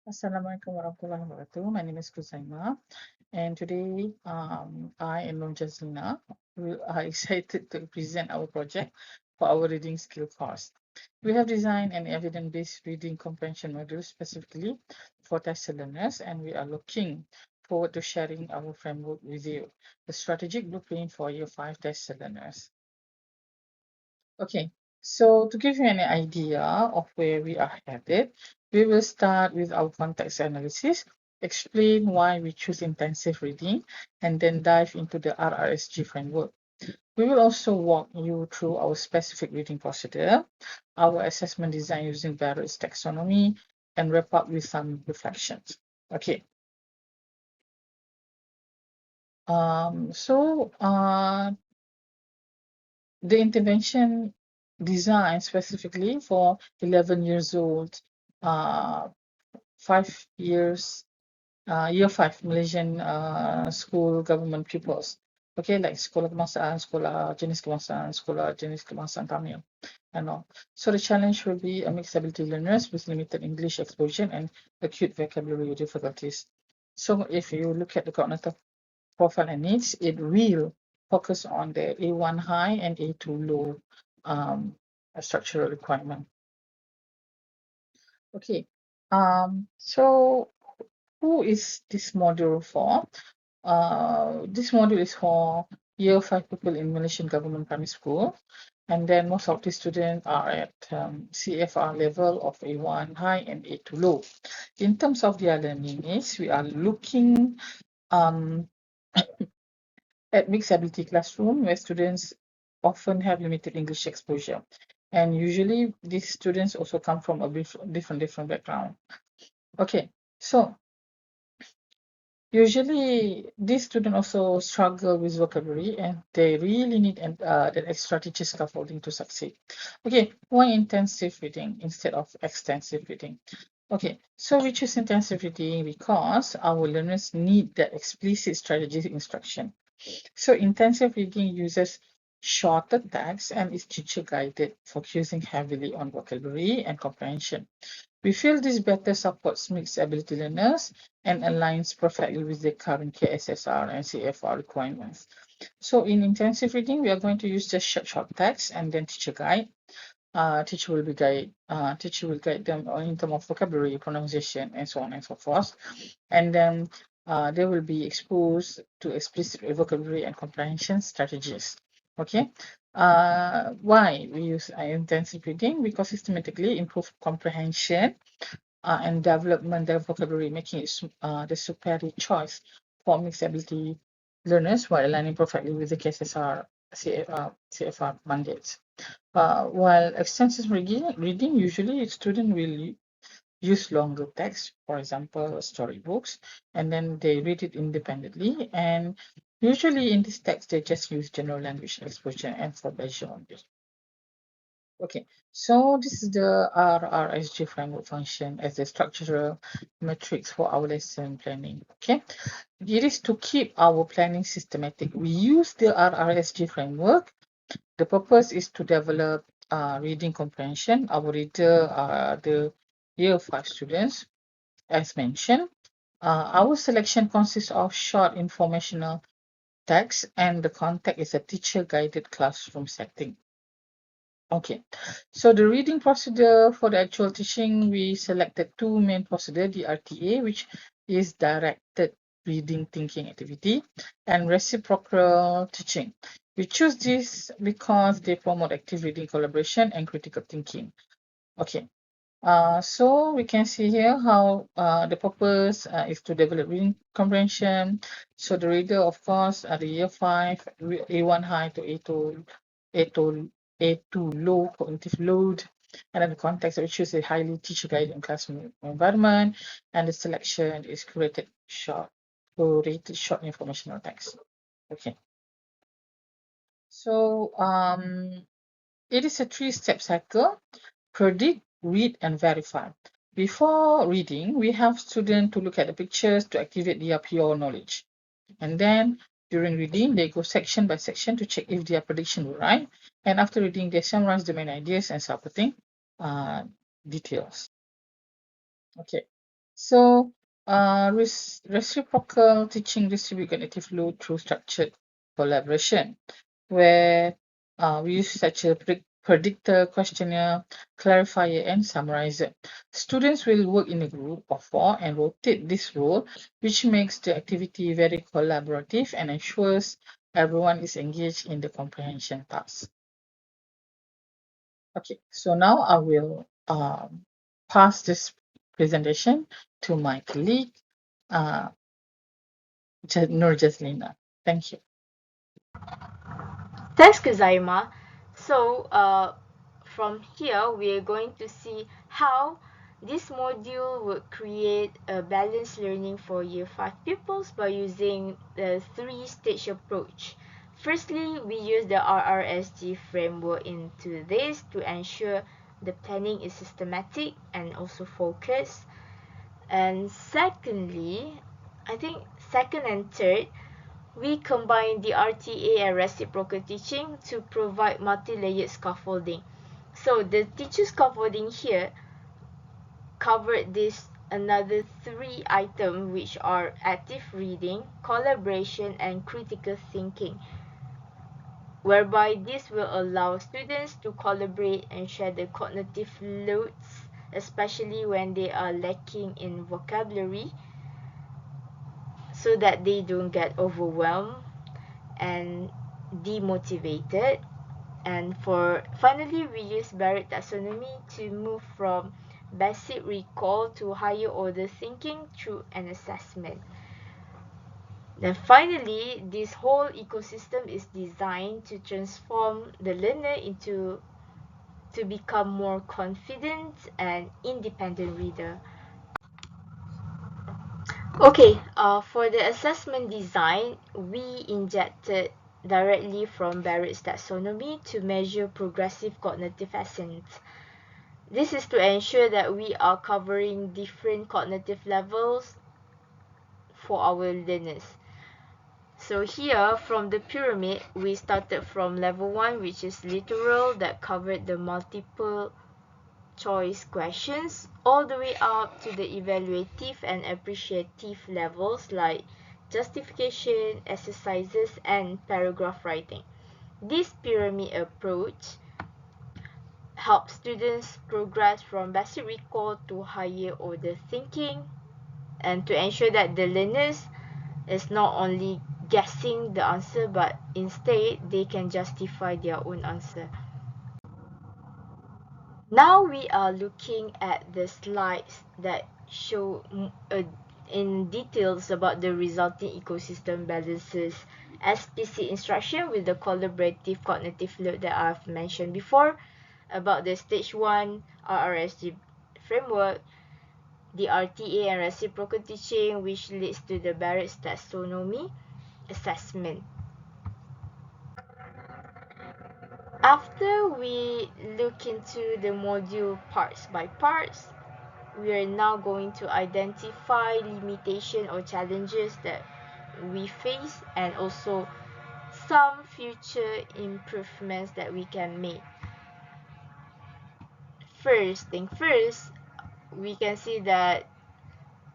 Assalamualaikum warahmatullahi wabarakatuh. My name is Khuzaimah, and today I and Jazliza are excited to present our project for our reading skill course. We have designed an evidence-based reading comprehension module specifically for test learners, and we are looking forward to sharing our framework with you, the strategic blueprint for Year 5 test learners. Okay, so to give you an idea of where we are headed, we will start with our context analysis, explain why we choose intensive reading, and then dive into the RRSG framework. We will also walk you through our specific reading procedure, our assessment design using Barrett's taxonomy, and wrap up with some reflections. Okay. The intervention designed specifically for 11 years old, 5 years, year 5 Malaysian school government pupils. Okay, like sekolah kebangsaan, sekolah jenis kebangsaan Tamil, and all. So the challenge will be a mixed ability learners with limited English exposure and acute vocabulary difficulties. So if you look at the cognitive profile and needs, it will focus on the A1 high and A2 low structural requirement. Okay, so who is this module for? This module is for year 5 people in Malaysian government primary school, and then most of the students are at CFR level of A1 high and A2 low. In terms of their learning needs, we are looking at mixed ability classroom where students often have limited English exposure. And usually these students also come from a different background. Okay, so usually these students also struggle with vocabulary and they really need that extra teacher scaffolding to succeed. Okay, why intensive reading instead of extensive reading? Okay, so we choose intensive reading because our learners need that explicit strategic instruction. So intensive reading uses shorter text and is teacher guided, focusing heavily on vocabulary and comprehension. We feel this better supports mixed ability learners and aligns perfectly with the current KSSR and CFR requirements. So in intensive reading, we are going to use just short text and then teacher guide. Teacher will guide them in terms of vocabulary, pronunciation, and so on and so forth. And then they will be exposed to explicit vocabulary and comprehension strategies. Okay. Why we use intensive reading? Because systematically improve comprehension and development their vocabulary, making it the superior choice for mixed ability learners while aligning perfectly with the KSSR CFR mandates. While extensive reading, usually a student will use longer text, for example, storybooks, and then they read it independently. And usually in this text, they just use general language exposure and for visual only. Okay, so this is the RRSG framework function as the structural matrix for our lesson planning. Okay, it is to keep our planning systematic. We use the RRSG framework. The purpose is to develop reading comprehension. Our reader are the year 5 students, as mentioned. Our selection consists of short informational text, and the context is a teacher-guided classroom setting. Okay, so the reading procedure for the actual teaching, we selected two main procedure, the RTA, which is directed reading thinking activity, and reciprocal teaching. We choose this because they promote active reading collaboration and critical thinking. Okay, so we can see here how the purpose is to develop reading comprehension. So the reader, of course, are the year 5, A1 high to A2 low cognitive load. And then the context, which is a highly teacher-guided classroom environment. And the selection is curated short informational text. Okay. So it is a 3-step cycle: predict, read, and verify. Before reading, we have students to look at the pictures to activate their pure knowledge. And then during reading, they go section by section to check if their prediction were right. And after reading, they summarize the main ideas and supporting details. Okay. So, reciprocal teaching distribute cognitive load through structured collaboration, where we use such a predictor, questionnaire, clarifier, and summarizer. Students will work in a group of 4 and rotate this role, which makes the activity very collaborative and ensures everyone is engaged in the comprehension task. Okay, so now I will pass this presentation to my colleague, uh, Jazlina. Thank you. Thanks, Khuzaimah. So, from here, we are going to see how this module would create a balanced learning for Year 5 pupils by using the 3-stage approach. Firstly, we use the RRSG framework into this to ensure the planning is systematic and also focused. And secondly, I think second and third, we combine the RTA and reciprocal teaching to provide multi-layered scaffolding. So the teacher scaffolding here covered this another 3 items, which are active reading, collaboration, and critical thinking, whereby this will allow students to collaborate and share the cognitive loads, especially when they are lacking in vocabulary, so that they don't get overwhelmed and demotivated. And for finally, we use Barrett taxonomy to move from basic recall to higher order thinking through an assessment. Then finally, this whole ecosystem is designed to transform the learner into to become more confident and independent reader. Okay, for the assessment design, we injected directly from Barrett's taxonomy to measure progressive cognitive ascent. This is to ensure that we are covering different cognitive levels for our learners. So here, from the pyramid, we started from level 1, which is literal, that covered the multiple choice questions, all the way up to the evaluative and appreciative levels like justification, exercises, and paragraph writing. This pyramid approach helps students progress from basic recall to higher order thinking, and to ensure that the learners is not only guessing the answer, but instead they can justify their own answer. Now we are looking at the slides that show in details about the resulting ecosystem balances, explicit instruction with the collaborative cognitive load that I've mentioned before, about the stage 1 RRSG framework, the RTA and reciprocal teaching, which leads to the Barrett's taxonomy assessment. After we look into the module parts by parts, we are now going to identify limitation or challenges that we face, and also some future improvements that we can make. First thing first, we can see that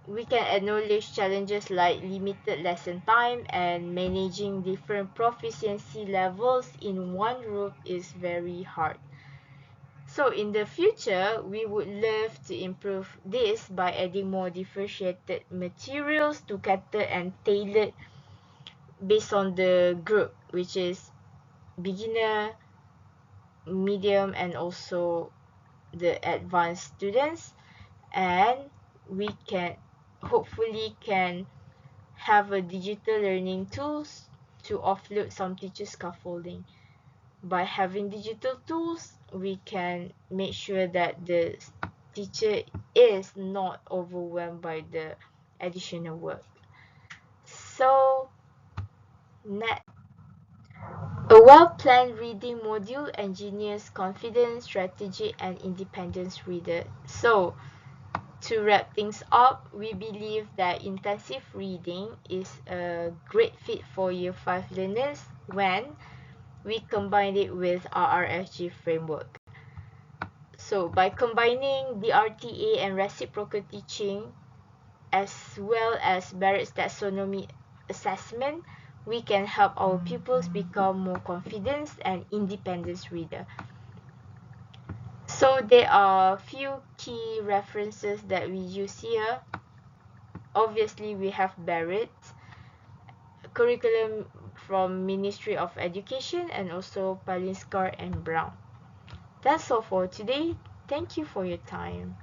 we can acknowledge challenges like limited lesson time, and managing different proficiency levels in one group is very hard. So in the future, we would love to improve this by adding more differentiated materials to cater and tailor based on the group, which is beginner, medium, and also the advanced students. And we can hopefully can have a digital learning tools to offload some teacher scaffolding. By having digital tools, we can make sure that the teacher is not overwhelmed by the additional work. So, next, a well-planned reading module engineers confidence, strategy, and independence reader. So, to wrap things up, we believe that intensive reading is a great fit for Year 5 learners when we combine it with RRFG framework. So by combining the RTA and reciprocal teaching, as well as Barrett's taxonomy assessment, we can help our pupils become more confident and independent reader. So there are few key references that we use here. Obviously, we have Barrett, curriculum from Ministry of Education, and also Palinskar and Brown. That's all for today. Thank you for your time.